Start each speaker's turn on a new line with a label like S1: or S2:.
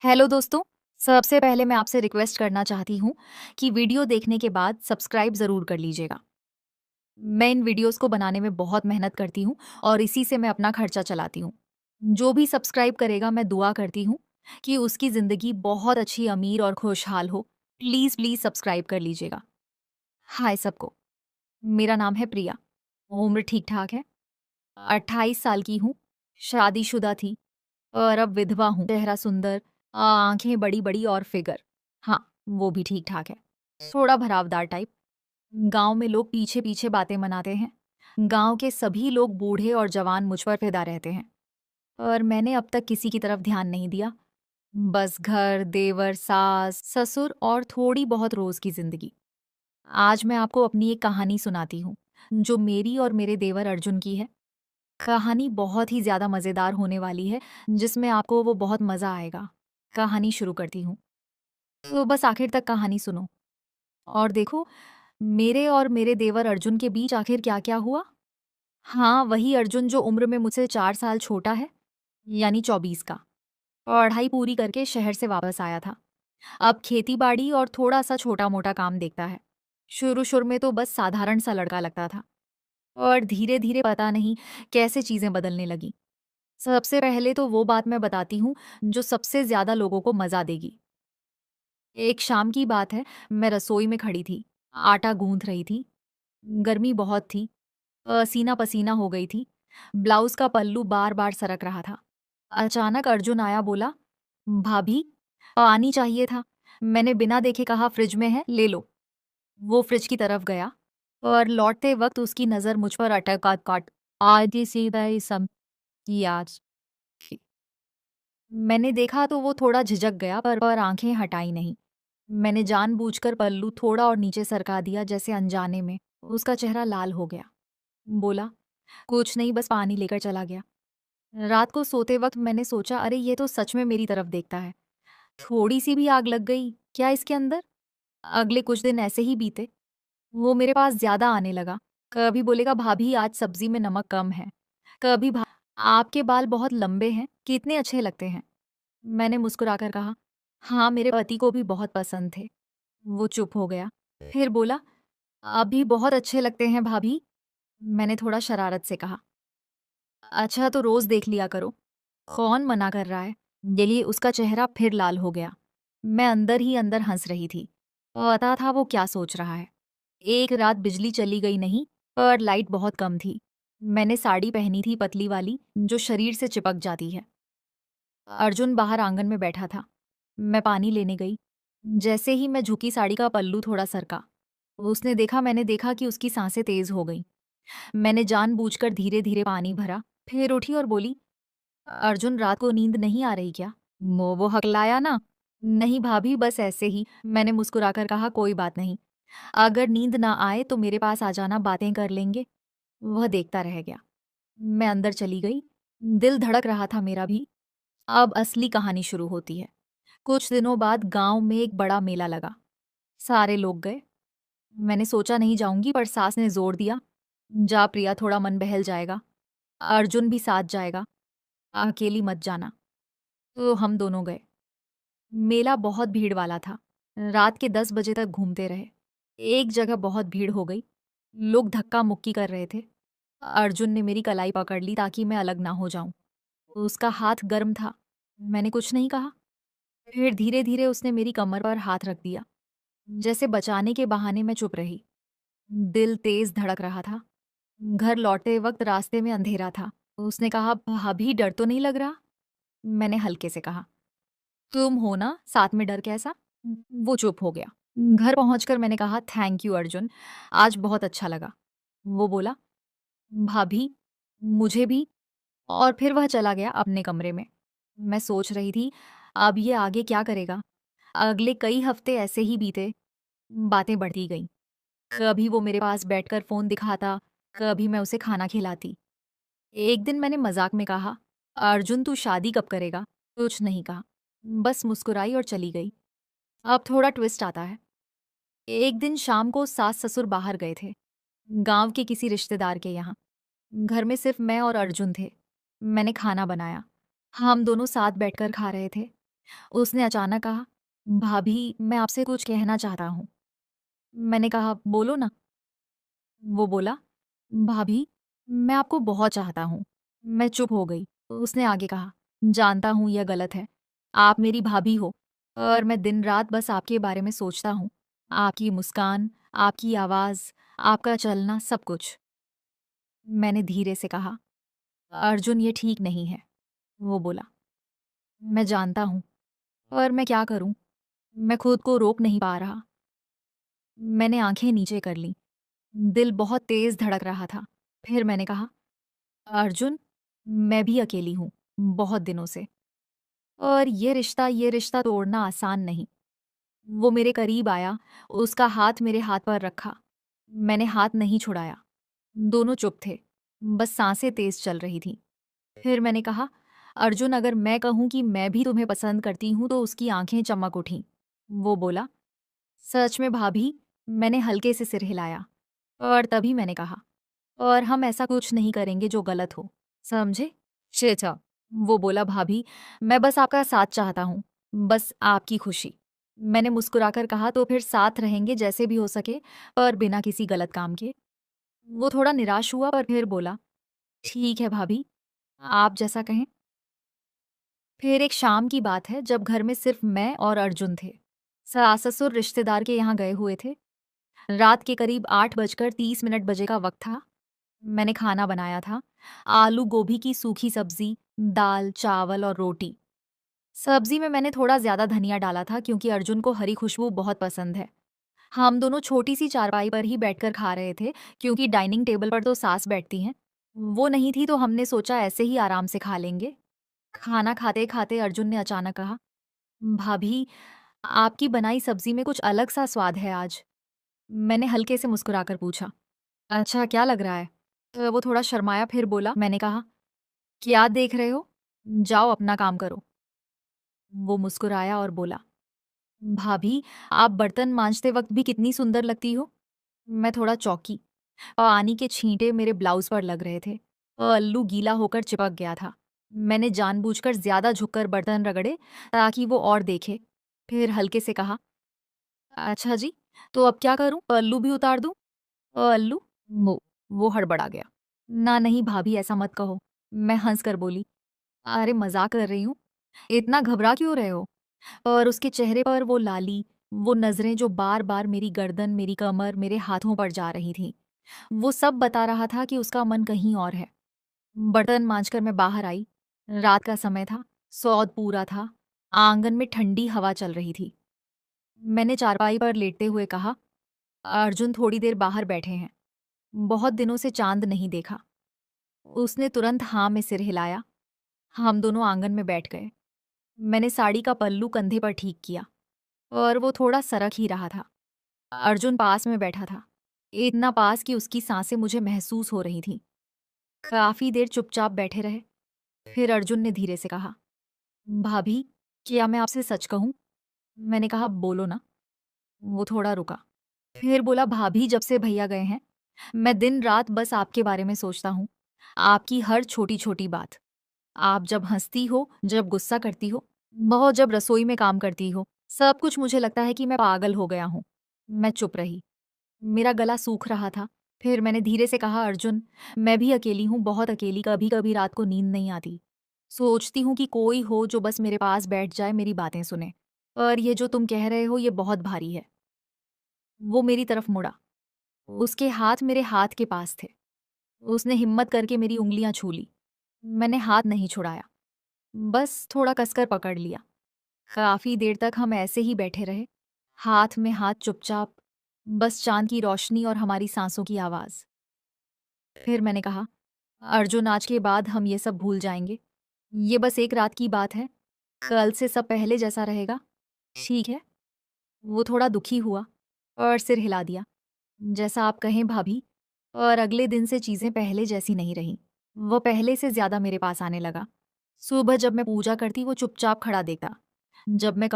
S1: Hello दोस्तों। सबसे पहले मैं आपसे रिक्वेस्ट करना चाहती हूँ कि वीडियो देखने के बाद सब्सक्राइब ज़रूर कर लीजिएगा। मैं इन वीडियोस को बनाने में बहुत मेहनत करती हूँ और इसी से मैं अपना खर्चा चलाती हूँ। जो भी सब्सक्राइब करेगा मैं दुआ करती हूँ कि उसकी ज़िंदगी बहुत अच्छी, अमीर और खुशहाल हो। प्लीज़ प्लीज़ सब्सक्राइब कर लीजिएगा। हाय सबको, मेरा नाम है प्रिया। उम्र ठीक-ठाक है, 28 साल की हूँ, शादीशुदा थी और अब विधवा हूँ। चेहरा सुंदर, आँखें बड़ी-बड़ी और फिगर, हाँ, वो भी ठीक-ठाक है। थोड़ा भरावदार टाइप। गाँव में लोग पीछे-पीछे बातें मनाते हैं। गाँव के सभी लोग बूढ़े और जवान मुझ पर फिदा रहते हैं और मैंने अब तक किसी की तरफ ध्यान नहीं दिया। बस घर, देवर, सास, ससुर और थोड़ी बहुत रोज़ की ज़िंदगी। आज मैं आपको अपनी एक कहानी सुनाती हूँ, जो मेरी और मेरे देवर अर्जुन की है। कहानी बहुत ही ज़्यादा मज़ेदार होने वाली है, जिसमें आपको वो बहुत मज़ा आएगा। कहानी शुरू करती हूँ, तो बस आखिर तक कहानी सुनो और देखो मेरे और मेरे देवर अर्जुन के बीच आखिर क्या-क्या हुआ। हाँ, वही अर्जुन जो उम्र में मुझसे 4 साल छोटा है, यानी 24 का। पढ़ाई पूरी करके शहर से वापस आया था। अब खेती-बाड़ी और थोड़ा-सा छोटा-मोटा काम देखता है। शुरू-शुरू में तो बस साधारण सा लड़का लगता था और धीरे-धीरे पता नहीं कैसे चीज़ें बदलने लगी। सबसे पहले तो वो बात मैं बताती हूँ, जो सबसे ज़्यादा लोगों को मज़ा देगी। एक शाम की बात है, मैं रसोई में खड़ी थी, आटा गूँथ रही थी। गर्मी बहुत थी, पसीना-पसीना हो गई थी। ब्लाउज़ का पल्लू बार-बार सरक रहा था। अचानक अर्जुन आया, बोला, "भाभी, पानी चाहिए था।" मैंने बिना देखे कहा, "फ्रिज में है, ले लो।" वो फ्रिज की तरफ गया और लौटते वक़्त उसकी नज़र मुझ पर अटक काट आधी सीधा ही सम की आज। मैंने देखा तो वो थोड़ा झिझक गया, पर आँखें हटाई नहीं। मैंने जानबूझकर पल्लू थोड़ा और नीचे सरका दिया, जैसे अनजाने में। उसका चेहरा लाल हो गया। बोला, "कुछ नहीं, बस पानी लेकर चला गया।" रात को सोते वक़्त मैंने सोचा, अरे ये तो सच में मेरी तरफ देखता है। थोड़ी-सी भी आग लग गई क्या इसके अंदर? अगले कुछ दिन ऐसे ही बीते। वो मेरे पास ज़्यादा आने लगा। कभी बोलेगा, "भाभी आज सब्ज़ी में नमक कम है।" कभी, "आपके बाल बहुत लंबे हैं, कितने अच्छे लगते हैं।" मैंने मुस्कुराकर कहा, "हाँ, मेरे पति को भी बहुत पसंद थे।" वो चुप हो गया। फिर बोला, "अभी बहुत अच्छे लगते हैं भाभी।" मैंने थोड़ा शरारत से कहा, "अच्छा तो रोज़ देख लिया करो।" कौन मना कर रहा है? ये उसका चेहरा फिर लाल हो गया। मैं अंदर ही अंदर हंस रही थी। पता था वो क्या सोच रहा है। एक रात बिजली चली गई नहीं, पर लाइट बहुत कम थी। मैंने साड़ी पहनी थी, पतली वाली, जो शरीर से चिपक जाती है। अर्जुन बाहर आंगन में बैठा था। मैं पानी लेने गई। जैसे ही मैं झुकी, साड़ी का पल्लू थोड़ा सरका। उसने देखा, मैंने देखा कि उसकी सांसें तेज हो गईं। मैंने जानबूझकर धीरे-धीरे पानी भरा, फिर उठी और बोली, "अर्जुन, रात को नींद नहीं आ रही क्या?" वो हकलाया ना। "नहीं भाभी, बस ऐसे ही।" मैंने मुस्कुराकर कहा, "कोई बात नहीं। अगर नींद ना आए तो मेरे पास आ जाना, बातें कर लेंगे।" वह देखता रह गया। मैं अंदर चली गई। दिल धड़क रहा था मेरा भी। अब असली कहानी शुरू होती है। कुछ दिनों बाद गाँव में एक बड़ा मेला लगा। सारे लोग गए। मैंने सोचा नहीं जाऊँगी, पर सास ने ज़ोर दिया, "जा प्रिया, थोड़ा मन बहल जाएगा। अर्जुन भी साथ जाएगा। अकेली मत जाना।" तो हम दोनों गए। मेला बहुत भीड़ वाला था। रात के 10 बजे तक घूमते रहे। एक जगह बहुत भीड़ हो गई। लोग धक्का-मुक्की कर रहे थे। अर्जुन ने मेरी कलाई पकड़ ली ताकि मैं अलग ना हो जाऊँ। उसका हाथ गर्म था। मैंने कुछ नहीं कहा। फिर धीरे-धीरे उसने मेरी कमर पर हाथ रख दिया। जैसे बचाने के बहाने मैं चुप रही। दिल तेज़ धड़क रहा था। घर लौटते वक़्त रास्ते में अंधेरा था। उसने कहा, "भाभी, डर तो नहीं लग रहा?" मैंने हल्के से कहा, "तुम हो ना, साथ में डर कैसा?" वो चुप हो गया। घर पहुंचकर मैंने कहा, "थैंक यू अर्जुन, आज बहुत अच्छा लगा।" वो बोला, "भाभी, मुझे भी।" और फिर वह चला गया अपने कमरे में। मैं सोच रही थी, अब ये आगे क्या करेगा? अगले कई हफ्ते ऐसे ही बीते। बातें बढ़ती गईं। कभी वो मेरे पास बैठकर फ़ोन दिखाता, कभी मैं उसे खाना खिलाती। एक दिन मैंने मज़ाक में कहा, "अर्जुन, तू शादी कब करेगा?" कुछ नहीं कहा, बस मुस्कुराई और चली गई। अब थोड़ा ट्विस्ट आता है। एक दिन शाम को सास-ससुर बाहर गए थे, गाँव के किसी रिश्तेदार के यहाँ। घर में सिर्फ मैं और अर्जुन थे। मैंने खाना बनाया। हम दोनों साथ बैठकर खा रहे थे। उसने अचानक कहा, भाभी मैं आपसे कुछ कहना चाहता हूँ। मैंने कहा, बोलो ना। वो बोला, भाभी मैं आपको बहुत चाहता हूँ। मैं चुप हो गई। उसने आगे कहा, जानता हूँ यह गलत है। आप मेरी भाभी हो और मैं दिन रात बस आपके बारे में सोचता हूँ। आपकी मुस्कान, आपकी आवाज़, आपका चलना, सब कुछ। मैंने धीरे से कहा, अर्जुन ये ठीक नहीं है। वो बोला, मैं जानता हूँ, पर मैं क्या करूँ? मैं खुद को रोक नहीं पा रहा। मैंने आंखें नीचे कर लीं। दिल बहुत तेज़ धड़क रहा था। फिर मैंने कहा, अर्जुन मैं भी अकेली हूँ, बहुत दिनों से। और ये रिश्ता तोड़ना आसान नहीं। वो मेरे करीब आया, उसका हाथ मेरे हाथ पर रखा। मैंने हाथ नहीं छुड़ाया। दोनों चुप थे, बस सांसें तेज़ चल रही थीं। फिर मैंने कहा, अर्जुन अगर मैं कहूँ कि मैं भी तुम्हें पसंद करती हूँ तो उसकी आंखें चमक उठीं। वो बोला, सच में भाभी? मैंने हल्के से सिर हिलाया और तभी मैंने कहा, और हम ऐसा कुछ नहीं करेंगे जो गलत हो, समझे? शेजा। वो बोला, भाभी मैं बस आपका साथ चाहता हूँ, बस आपकी खुशी। मैंने मुस्कुराकर कहा, तो फिर साथ रहेंगे जैसे भी हो सके, पर बिना किसी गलत काम के। वो थोड़ा निराश हुआ पर फिर बोला, ठीक है भाभी, आप जैसा कहें। फिर एक शाम की बात है जब घर में सिर्फ मैं और अर्जुन थे। सास-ससुर रिश्तेदार के यहाँ गए हुए थे। रात के करीब 8:30 बजे का वक्त था। मैंने खाना बनाया था। आलू गोभी की सूखी सब्जी, दाल, चावल और रोटी। सब्जी में मैंने थोड़ा ज्यादा धनिया डाला था क्योंकि अर्जुन को हरी खुशबू बहुत पसंद है। हम दोनों छोटी सी चारपाई पर ही बैठकर खा रहे थे क्योंकि डाइनिंग टेबल पर तो सास बैठती हैं। वो नहीं थी तो हमने सोचा ऐसे ही आराम से खा लेंगे। खाना खाते खाते अर्जुन ने अचानक कहा, भाभी आपकी बनाई सब्जी में कुछ अलग सा स्वाद है आज। मैंने हल्के से मुस्कुराकर पूछा, अच्छा क्या लग रहा है? वो थोड़ा शर्माया फिर बोला। मैंने कहा, क्या देख रहे हो? जाओ अपना काम करो। वो मुस्कुराया और बोला, भाभी आप बर्तन मांजते वक्त भी कितनी सुंदर लगती हो। मैं थोड़ा चौंकी। पानी के छींटे मेरे ब्लाउज पर लग रहे थे और अल्लू गीला होकर चिपक गया था। मैंने जानबूझकर ज्यादा झुककर बर्तन रगड़े ताकि वो और देखे। फिर हल्के से कहा, अच्छा जी, तो अब क्या करूं? पल्लू भी उतार दूं? अल्लू? वो हड़बड़ा गया। ना नहीं भाभी ऐसा मत कहो। मैं हंस कर बोली, अरे मजाक कर रही हूँ। इतना घबरा क्यों रहे हो? और उसके चेहरे पर वो लाली, वो नजरें जो बार बार मेरी गर्दन, मेरी कमर, मेरे हाथों पर जा रही थी, वो सब बता रहा था कि उसका मन कहीं और है। बर्तन मांजकर मैं बाहर आई। रात का समय था, सौद पूरा था। आंगन में ठंडी हवा चल रही थी। मैंने चारपाई पर लेटते हुए कहा, अर्जुन थोड़ी देर बाहर बैठे हैं, बहुत दिनों से चांद नहीं देखा। उसने तुरंत हाँ में सिर हिलाया। हम दोनों आंगन में बैठ गए। मैंने साड़ी का पल्लू कंधे पर ठीक किया और वो थोड़ा सरक ही रहा था। अर्जुन पास में बैठा था, इतना पास कि उसकी सांसें मुझे महसूस हो रही थीं। काफी देर चुपचाप बैठे रहे। फिर अर्जुन ने धीरे से कहा, भाभी क्या मैं आपसे सच कहूं? मैंने कहा, बोलो ना। वो थोड़ा रुका, फिर बोला, भाभी जब से भैया गए हैं मैं दिन रात बस आपके बारे में सोचता हूँ। आपकी हर छोटी छोटी बात, आप जब हंसती हो, जब गुस्सा करती हो, बहुत जब रसोई में काम करती हो, सब कुछ मुझे लगता है कि मैं पागल हो गया हूँ। मैं चुप रही। मेरा गला सूख रहा था। फिर मैंने धीरे से कहा, अर्जुन मैं भी अकेली हूँ, बहुत अकेली। कभी कभी रात को नींद नहीं आती। सोचती हूँ कि कोई हो जो बस मेरे पास बैठ जाए, मेरी बातें सुने। और ये जो तुम कह रहे हो ये बहुत भारी है। वो मेरी तरफ मुड़ा। उसके हाथ मेरे हाथ के पास थे। उसने हिम्मत करके मेरी उंगलियां छू ली। मैंने हाथ नहीं छुड़ाया, बस थोड़ा कसकर पकड़ लिया। काफी देर तक हम ऐसे ही बैठे रहे, हाथ में हाथ, चुपचाप, बस चांद की रोशनी और हमारी सांसों की आवाज। फिर मैंने कहा, अर्जुन आज के बाद हम ये सब भूल जाएंगे। ये बस एक रात की बात है, कल से सब पहले जैसा रहेगा, ठीक है? वो थोड़ा दुखी हुआ और सिर हिला दिया, जैसा आप कहें भाभी। और अगले दिन से चीजें पहले जैसी नहीं रहीं। वो पहले से ज्यादा मेरे पास आने लगा। सुबह जब मैं पूजा करती वो चुपचाप खड़ा देखता। जब मैं